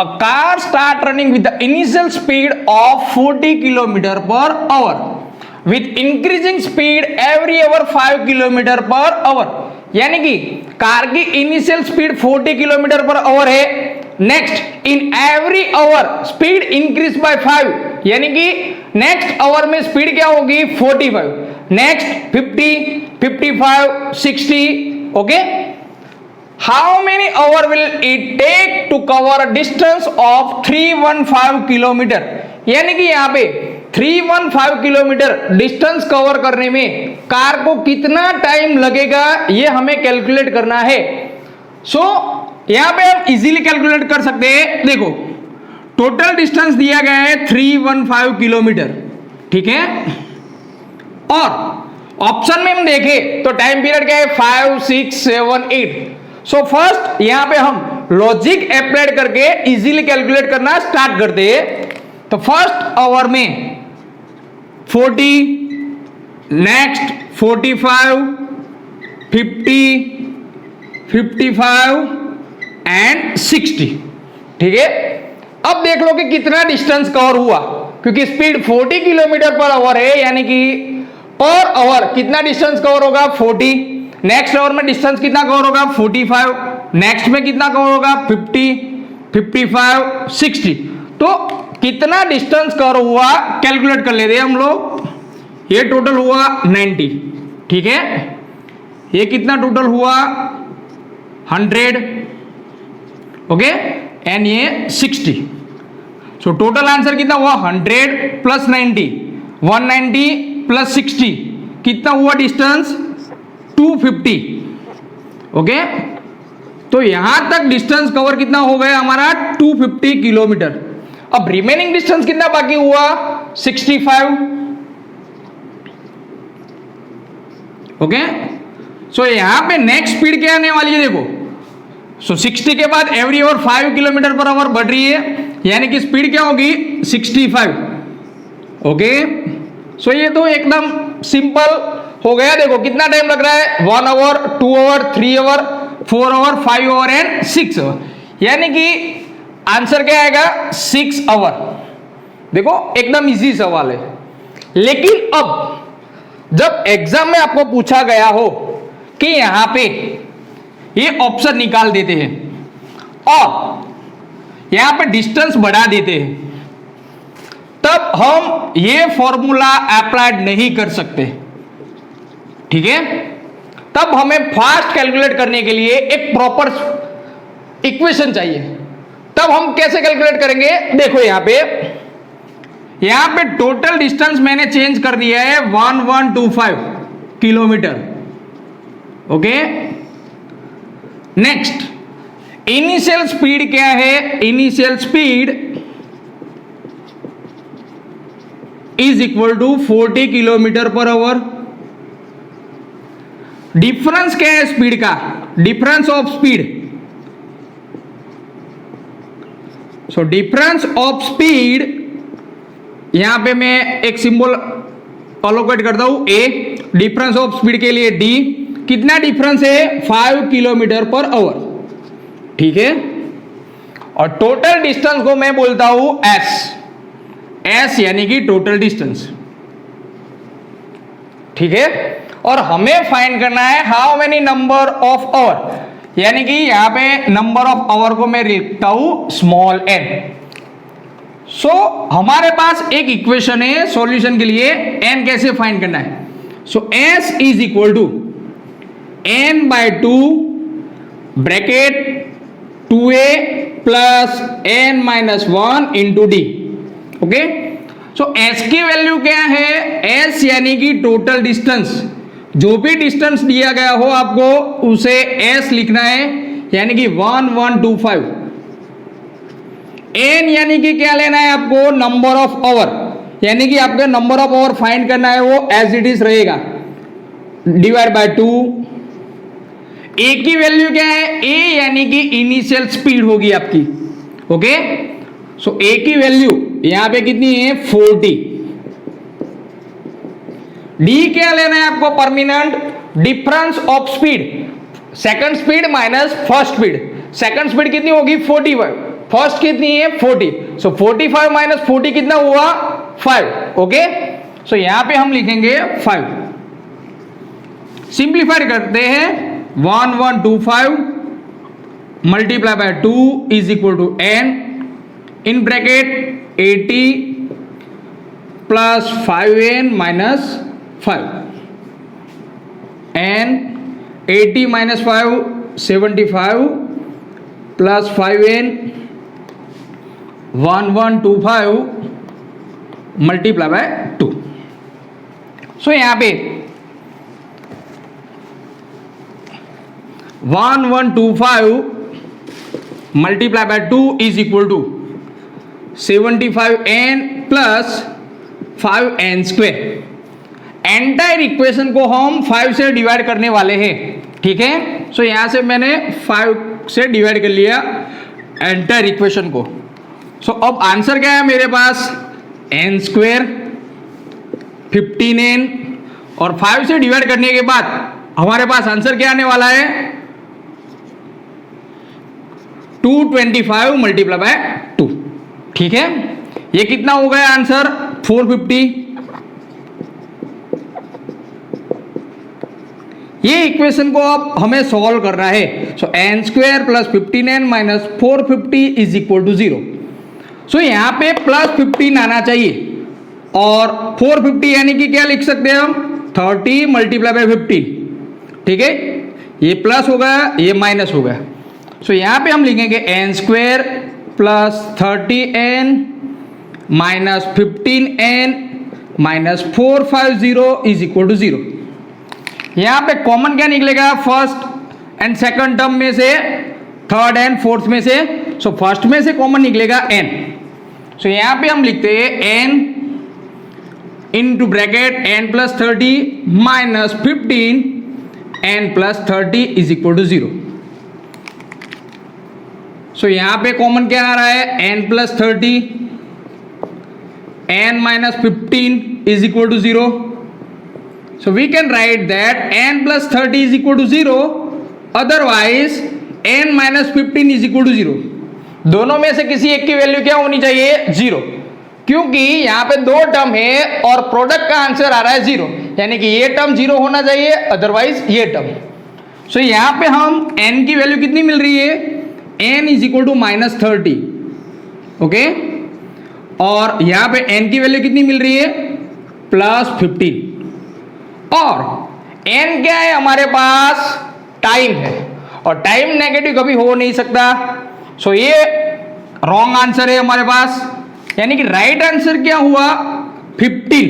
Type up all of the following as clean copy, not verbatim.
a car start running with the initial speed of 40 kilometer per hour with increasing speed every hour 5 kilometer per hour। यानी कि car की initial speed 40 kilometre per hour है, next in every hour speed increase by 5, यानी कि next our में speed क्या होगी 45, next 50, 55, 60। Okay, how many hour will it take to cover a distance of 315 kilometre. यानी कि यहाँ पे 315 किलोमीटर डिस्टेंस कवर करने में कार को कितना टाइम लगेगा ये हमें कैलकुलेट करना है। यहाँ पे हम इजीली कैलकुलेट कर सकते हैं। देखो टोटल डिस्टेंस दिया गया है 315 किलोमीटर, ठीक है, और ऑप्शन में हम देखें तो टाइम पीरियड क्या है 5, 6, 7, 8। सो फर्स्ट यहाँ पे हम लॉजिक अप्लाइड करके इजीली कैलकुलेट करना स्टार्ट करते हैं। तो फर्स्ट आवर में 40, नेक्स्ट 45, 50, 55 एंड 60, ठीक है। अब देख लो कि कितना डिस्टेंस कवर हुआ, क्योंकि स्पीड 40 किलोमीटर पर आवर है, यानी कि पर आवर कितना डिस्टेंस कवर होगा 40, नेक्स्ट आवर में डिस्टेंस कितना कवर होगा 45, नेक्स्ट में कितना कवर होगा 50, 55, 60। तो कितना डिस्टेंस कवर हुआ कैलकुलेट कर लेते हैं हम लोग। ये टोटल हुआ 90, ठीक है, ये कितना टोटल हुआ 100, ओके, एंड ये 60। सो टोटल आंसर कितना हुआ 100 प्लस 90, 190 प्लस 60, कितना हुआ डिस्टेंस 250। ओके, तो यहां तक डिस्टेंस कवर कितना हो गया हमारा 250 किलोमीटर। अब रिमेनिंग डिस्टेंस कितना बाकी हुआ 65। ओके, सो यहां पे नेक्स्ट स्पीड क्या आने वाली है देखो। सो 60 के बाद every hour 5 kilometre per our बढ़ रही है, यानी कि स्पीड क्या होगी 65। ओके, सो ये तो एकदम सिंपल हो गया। देखो कितना टाइम लग रहा है 1 hour, 2 hour, 3 hour, 4 hour, 5 hour and 6 hour, यानी कि आंसर क्या आएगा 6 आवर। देखो एकदम इजी सवाल है। लेकिन अब जब एग्जाम में आपको पूछा गया हो कि यहां पे ये ऑप्शन निकाल देते हैं और यहां पे डिस्टेंस बढ़ा देते हैं, तब हम ये फॉर्मूला अप्लाइड नहीं कर सकते, ठीक है। तब हमें फास्ट कैलकुलेट करने के लिए एक प्रॉपर इक्वेशन चाहिए। तब हम कैसे कैलकुलेट करेंगे, देखो यहां पे टोटल डिस्टेंस मैंने चेंज कर दिया है 1125 kilometre. Okay, next initial speed क्या है, initial speed is equal to 40 kilometre per hour. Difference क्या है स्पीड का, difference of speed. So difference of speed, यहां पे मैं एक सिंबल अलोकेट करता हूं ए, डिफरेंस ऑफ स्पीड के लिए डी। कितना डिफरेंस है 5 किलोमीटर पर आवर, ठीक है। और टोटल डिस्टेंस को मैं बोलता हूं एस, एस यानी कि टोटल डिस्टेंस, ठीक है। और हमें फाइंड करना है how many number of hour, यानी कि यहां पे नंबर ऑफ आवर को मैं लिखता हूं स्मॉल एन। सो हमारे पास एक इक्वेशन है सॉल्यूशन के लिए, एन कैसे फाइंड करना है। So s is equal to n by 2 bracket 2a plus n minus 1 into d. Okay, so s की वैल्यू क्या है, एस यानी कि टोटल डिस्टेंस। जो भी डिस्टेंस दिया गया हो आपको उसे एस लिखना है, यानी कि 1125। एन यानी कि क्या लेना है आपको, नंबर ऑफ आवर, यानी कि आपका नंबर ऑफ आवर फाइंड करना है, वो एज इट इज रहेगा, डिवाइड बाय 2। ए की वैल्यू क्या है, ए यानी कि इनिशियल स्पीड होगी आपकी। ओके, सो ए की वैल्यू यहां पे कितनी है 40। डी क्या लेना है आपको, permanent difference of speed, second speed minus first speed. Second speed कितनी होगी 45, फर्स्ट कितनी है 40, सो 45 माइनस 40 कितना हुआ 5, ओके। सो यहां पे हम लिखेंगे 5, सिंप्लीफाई करते हैं 1125 multiply by 2 is equal to n in bracket 80 plus 5n minus 5 n 80 minus 5 75 plus 5n 1125 multiply by 2। So यहां पे 1125 multiply by 2 is equal to 75n plus 5n square. Entire equation को हम 5 से डिवाइड करने वाले हैं, ठीक है। सो यहां से मैंने 5 से डिवाइड कर लिया एंटायर इक्वेशन को। सो अब आंसर क्या है मेरे पास n स्क्वेयर 15n और 5 से डिवाइड करने के बाद हमारे पास आंसर क्या आने वाला है 225 मल्टीप्लाई बाय 2, ठीक है। ये कितना हो गया आंसर 450। ये इक्वेशन को अब हमें सॉल्व करना है। So n square plus 15n minus 450 is equal to 0। So यहां पे प्लस 15 आना चाहिए और 450 यानी कि क्या लिख सकते हैं हम 30 मल्टीप्लाई बाय 15, ठीक है। ये प्लस हो गया, ये माइनस हो गया। सो यहां पे हम लिखेंगे n square plus 30n minus 15n minus 450 is equal to 0। यहां पे कॉमन क्या निकलेगा फर्स्ट एंड सेकंड टर्म में से, थर्ड एंड फोर्थ में से। सो फर्स्ट में से कॉमन निकलेगा n। सो यहां पे हम लिखते हैं n into bracket n plus 30 minus 15 n plus 30 is equal to 0। So यहां पे कॉमन क्या आ रहा है n plus 30 n minus 15 is equal to 0। So we can write that n plus 30 is equal to 0, otherwise n minus 15 is equal to 0। दोनों में से किसी एक की वैल्यू क्या होनी चाहिए 0, क्योंकि यहाँ पे दो टर्म है और प्रोडक्ट का आंसर आ रहा है 0, यानी कि ये टर्म 0 होना चाहिए, अदरवाइज ये टर्म। सो यहाँ पे हम n की वैल्यू कितनी मिल रही है n is equal to minus 30, okay. और यहाँ पे n की वैल्यू कितनी मिल रही है प्लस 15 और n क्या है हमारे पास टाइम है और टाइम नेगेटिव कभी हो नहीं सकता। सो ये रॉन्ग आंसर है हमारे पास, यानी कि राइट आंसर क्या हुआ 15,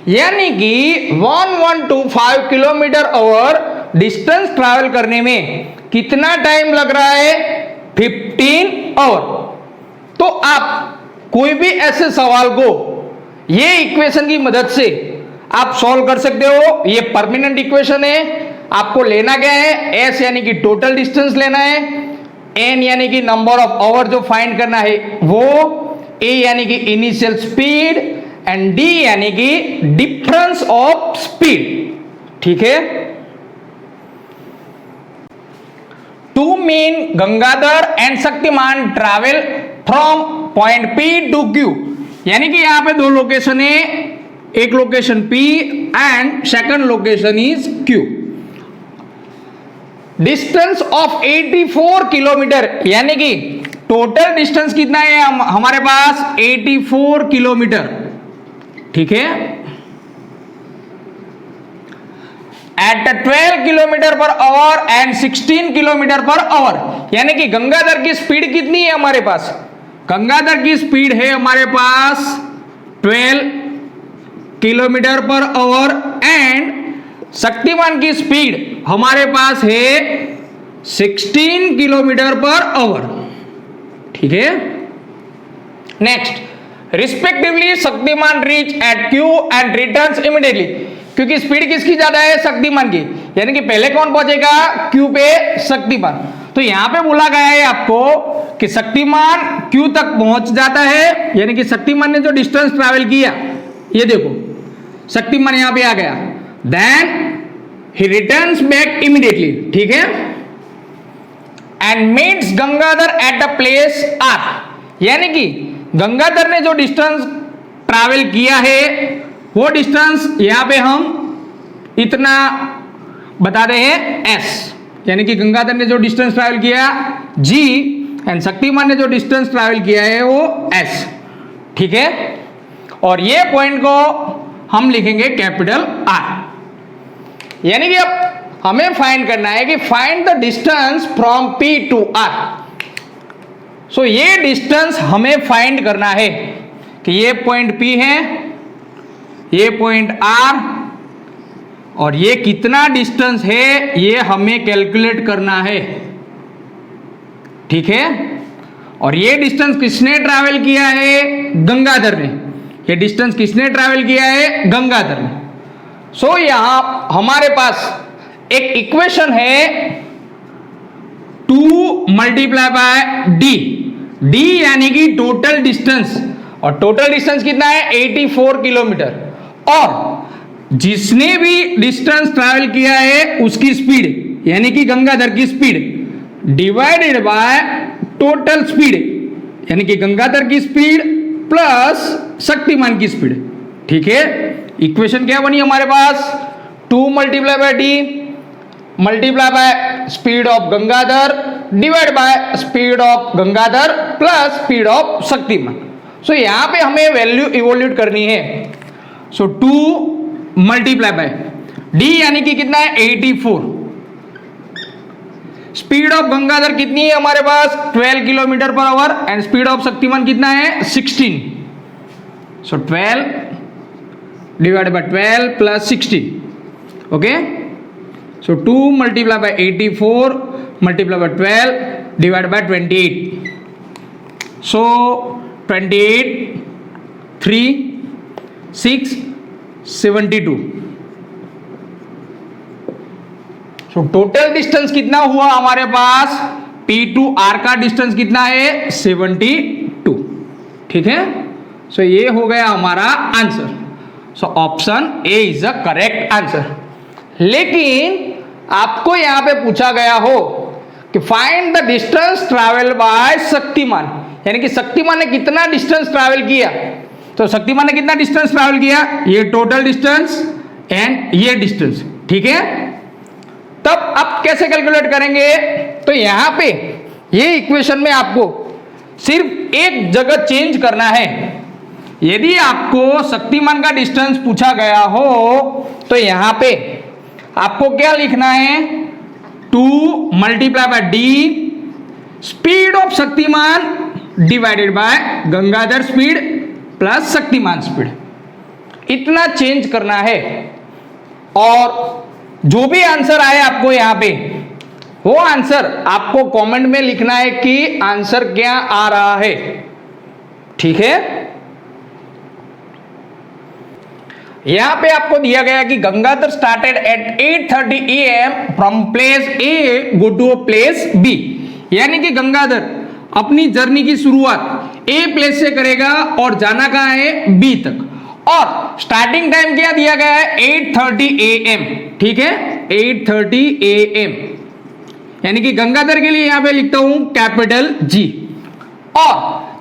यानी कि 1125 किलोमीटर आवर डिस्टेंस ट्रैवल करने में कितना टाइम लग रहा है 15 आवर। तो आप कोई भी ऐसे सवाल को ये इक्वेशन की मदद से आप सॉल्व कर सकते हो। ये परमानेंट इक्वेशन है, आपको लेना क्या है s यानी कि टोटल डिस्टेंस लेना है, n यानी कि नंबर ऑफ आवर जो फाइंड करना है वो, a यानी कि इनिशियल स्पीड एंड d यानी कि डिफरेंस ऑफ स्पीड, ठीक है। Two men Gangadhar and Shaktiman travel from point P to Q, यानी कि यहां पे दो लोकेशन है, एक location P and second location is Q। Distance of 84 kilometre, यानी कि टोटल डिस्टेंस कितना है हमारे पास 84 किलोमीटर, ठीक है। At 12 kilometre per hour and 16 kilometre per hour, यानी कि गंगाधर की स्पीड कितनी है हमारे पास, गंगाधर की स्पीड है हमारे पास 12 kilometre per hour and Shaktimaan की स्पीड हमारे पास है 16 किलोमीटर पर आवर, ठीक है। Next, respectively Shaktimaan reach eight Q and returns immediately, क्योंकि स्पीड किसकी ज्यादा है शक्तिमान की, यानी कि पहले कौन पहुंचेगा Q पे शक्तिमान। तो यहां पे बोला गया है आपको कि शक्तिमान Q तक पहुंच जाता है, यानी कि शक्तिमान ने जो डिस्टेंस ट्रैवल किया, ये देखो शक्तिमान यहां पे आ गया, then he returns back immediately, ठीक है। And meets Gangadhar at a place R, यानी कि गंगाधर ने जो डिस्टेंस ट्रैवल किया है वो डिस्टेंस यहां पे हम इतना बता रहे हैं s, यानी कि गंगाधर ने जो डिस्टेंस ट्रैवल किया g एंड शक्तिमान ने जो डिस्टेंस ट्रैवल किया है वो s, ठीक है। और ये पॉइंट को हम लिखेंगे कैपिटल R, यानी कि अब हमें फाइंड करना है कि find the distance from P to R। So ये डिस्टेंस हमें फाइंड करना है कि ये पॉइंट P है, ये पॉइंट R, और ये कितना डिस्टेंस है ये हमें कैलकुलेट करना है, ठीक है। और ये डिस्टेंस किसने ट्रैवल किया है? गंगाधर ने। ये डिस्टेंस किसने ट्रैवल किया है? गंगाधर ने। सो यहां हमारे पास एक इक्वेशन है 2 मल्टीप्लाई बाय डी, डी यानी कि टोटल डिस्टेंस, और टोटल डिस्टेंस कितना है? 84 किलोमीटर, और जिसने भी डिस्टेंस ट्रैवल किया है उसकी स्पीड यानी कि गंगाधर की speed divided by total speed, यानी कि गंगाधर की स्पीड प्लस शक्तिमान की स्पीड, ठीक है। इक्वेशन क्या बनी हमारे पास? 2 multiply by d multiply by speed of Gangadhar divide by speed of Gangadhar plus speed of Shaktimaan. So यहां पे हमें वैल्यू इवोल्यूट करनी है। सो 2 मल्टीप्लाई बाय डी यानी कि कितना है? 84। स्पीड ऑफ गंगाधर कितनी है हमारे पास? 12 kilometre per hour, and speed of Shaktimaan कितना है? 16। सो 12 divide by 12 plus 16, okay. So 2 multiply bye 84 multiply by 12 divide by 28, सो 28 3 6 72। तो टोटल डिस्टेंस कितना हुआ हमारे पास? P टू R का डिस्टेंस कितना है? 72, ठीक है। सो ये हो गया हमारा answer. So option A is the correct answer. लेकिन आपको यहां पे पूछा गया हो कि find the distance travel by Shaktimaan, यानी कि शक्तिमान ने कितना डिस्टेंस ट्रैवल किया। तो शक्तिमान ने कितना डिस्टेंस ट्रैवल किया? ये टोटल डिस्टेंस एंड ये डिस्टेंस, ठीक है। तब आप कैसे कैलकुलेट करेंगे? तो यहां पे ये इक्वेशन में आपको सिर्फ एक जगह चेंज करना है। यदि आपको शक्तिमान का डिस्टेंस पूछा गया हो तो यहां पे आपको क्या लिखना है? 2 multiply by D speed of Shaktimaan divided by Gangadhar speed plus Shaktimaan speed, इतना चेंज करना है। और जो भी आंसर आए आपको यहां पे, वो आंसर आपको कमेंट में लिखना है कि आंसर क्या आ रहा है, ठीक है। यहां पे आपको दिया गया कि Gangadhar started at 8:30 AM from place A go to place B, यानी कि गंगाधर अपनी जर्नी की शुरुआत ए प्लेस से करेगा और जाना कहां है? बी तक। और स्टार्टिंग टाइम क्या दिया गया है? 8:30 AM, ठीक है, 8:30 AM, यानी कि गंगाधर के लिए यहां पे लिखता हूं कैपिटल G। और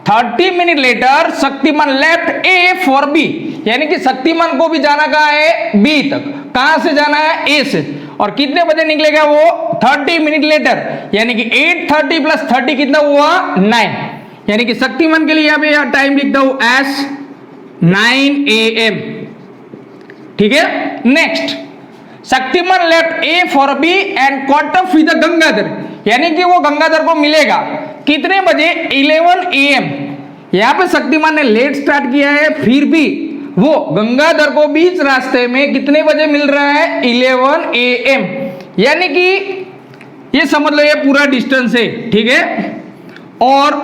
30 minute later Shaktiman left A for B, यानी कि शक्तिमान को भी जाना कहां है? बी तक। कहां से जाना है? ए से। और कितने बजे निकलेगा वो? 30 मिनट लेटर, यानी कि 8:30 प्लस 30 कितना हुआ? 9, यानी कि शक्तिमान के लिए यहां पे टाइम लिखता हूं एस 9 AM, ठीक है। Next, Shaktiman left A for B and caught up with Gangadhar, यानी कि वो गंगाधर को मिलेगा कितने बजे? 11 AM। यहां पे शक्तिमान ने लेट स्टार्ट किया है, फिर भी वो गंगाधर को बीच रास्ते में कितने बजे मिल रहा है? 11 AM, यानी कि ये समझ लो ये पूरा डिस्टेंस है, ठीक है। और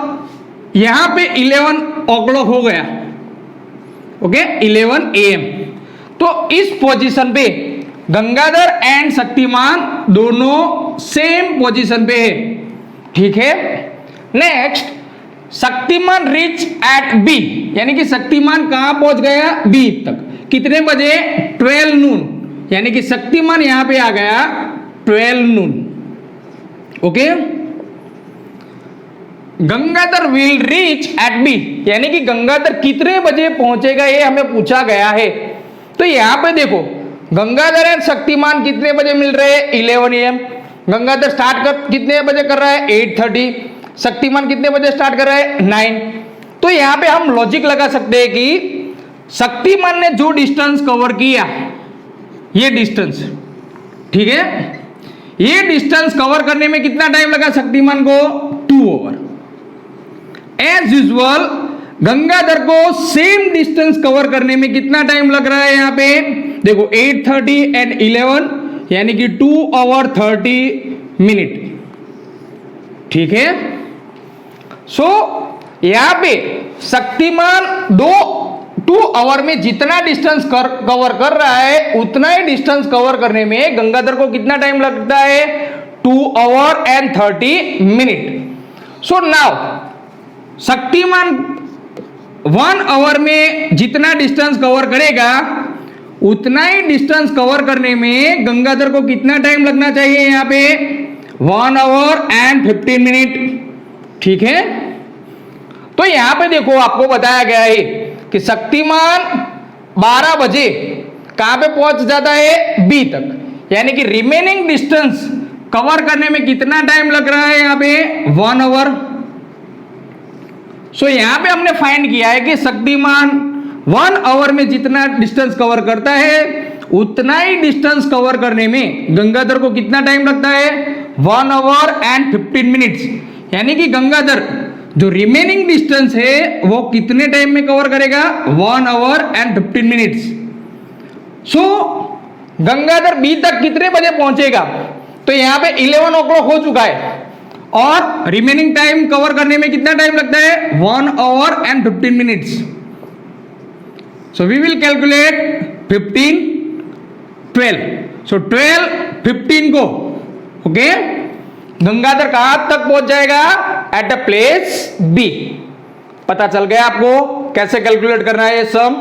यहां पे 11 o'clock हो गया, ओके, 11 AM। तो इस पोजीशन पे गंगाधर एंड शक्तिमान दोनों सेम पोजीशन पे है, ठीक है। Next, Shaktiman reach at B, यानी कि शक्तिमान कहां पहुंच गया? बी तक। कितने बजे? 12 नून, यानी कि शक्तिमान यहां पे आ गया 12 noon, okay. Gangadhar will reach at B, यानी कि गंगाधर कितने बजे पहुंचेगा ये हमें पूछा गया है। तो यहां पे देखो गंगाधर एंड शक्तिमान कितने बजे मिल रहे हैं 11 AM। गंगाधर स्टार्ट कर कितने बजे कर रहा है 8:30, शक्तिमान कितने बजे स्टार्ट कर रहा है 9। तो यहां पे हम लॉजिक लगा सकते हैं कि शक्तिमान ने जो डिस्टेंस कवर किया, ये डिस्टेंस, ठीक है, ये डिस्टेंस कवर करने में कितना टाइम लगा शक्तिमान को 2 आवर। एज यूजुअल गंगाधर को सेम डिस्टेंस कवर करने में कितना टाइम लग रहा है, यहां पे देखो 8:30 एंड 11, यानी कि 2 आवर 30 मिनट, ठीक है। सो यहां पे शक्तिमान 2 आवर में जितना डिस्टेंस कवर कर रहा है उतना ही डिस्टेंस कवर करने में गंगाधर को कितना टाइम लगता है 2 hour and 30 minute. So now Shaktiman 1 hour में जितना डिस्टेंस कवर करेगा उतना ही डिस्टेंस कवर करने में गंगाधर को कितना टाइम लगना चाहिए, यहां पे 1 आवर एंड 15 मिनट, ठीक है। तो यहां पे देखो आपको बताया गया है कि शक्तिमान 12 बजे कहां पे पहुंच जाता है बी तक, यानी कि रिमेनिंग डिस्टेंस कवर करने में कितना टाइम लग रहा है यहां पे 1 आवर। सो यहां पे हमने फाइंड किया है कि शक्तिमान 1 आवर में जितना डिस्टेंस कवर करता है उतना ही डिस्टेंस कवर करने में गंगाधर को कितना टाइम लगता है 1 आवर एंड 15 मिनट्स, यानी कि गंगाधर जो रिमेनिंग डिस्टेंस है वो कितने टाइम में कवर करेगा 1 hour and 15 minutes. So Gangadhar B तक कितने बजे पहुंचेगा, तो यहां पे 11 o'clock हो चुका है और रिमेनिंग टाइम कवर करने में कितना टाइम लगता है 1 hour and 15 minutes. So we will calculate 15 12, so 12 15 को ओके गंगाधर कहां तक पहुंच जाएगा एट द प्लेस बी। पता चल गया आपको कैसे कैलकुलेट करना है ये sum.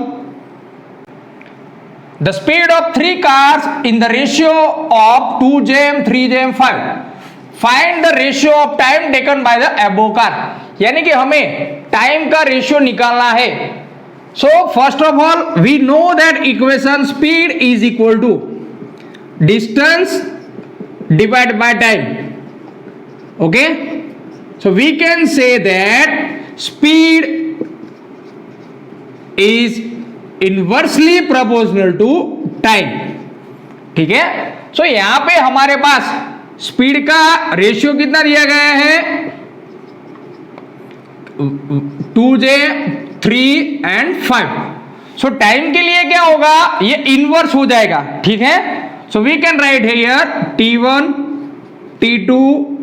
The speed of 3 cars in the ratio of 2jm 3jm 5, find the ratio of time taken by the above car, यानी कि हमें टाइम का रेशियो निकालना है। So first of all we know that equation speed is equal to distance divide by time, okay, so we can say that speed is inversely proportional to time, ठीक है। सो यहां पे हमारे पास स्पीड का रेशियो कितना दिया गया है 2j 3 and 5। सो टाइम के लिए क्या होगा ये इनवर्स हो जाएगा, ठीक है। So we can write here t1 t2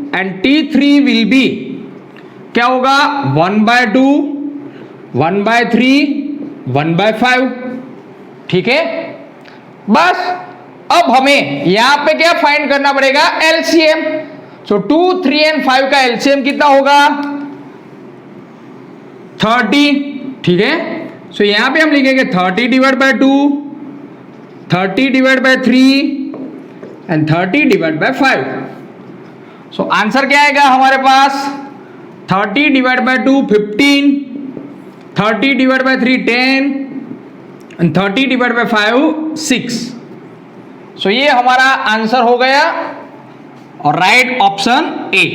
and t3 will be क्या होगा 1/2 1/3 1/5, ठीक है। बस अब हमें यहां पे क्या फाइंड करना पड़ेगा एलसीएम। सो 2 3 एंड 5 का एलसीएम कितना होगा 30, ठीक है। सो यहां पे हम लिखेंगे 30 divide by 2, 30 divide by 3 and 30 divide by 5। So answer क्या आएगा हमारे पास 30 divide by 2 15, 30 divide by 3 10 and 30 divide by 5 6। सो ये हमारा आंसर हो गया और राइट ऑप्शन ए।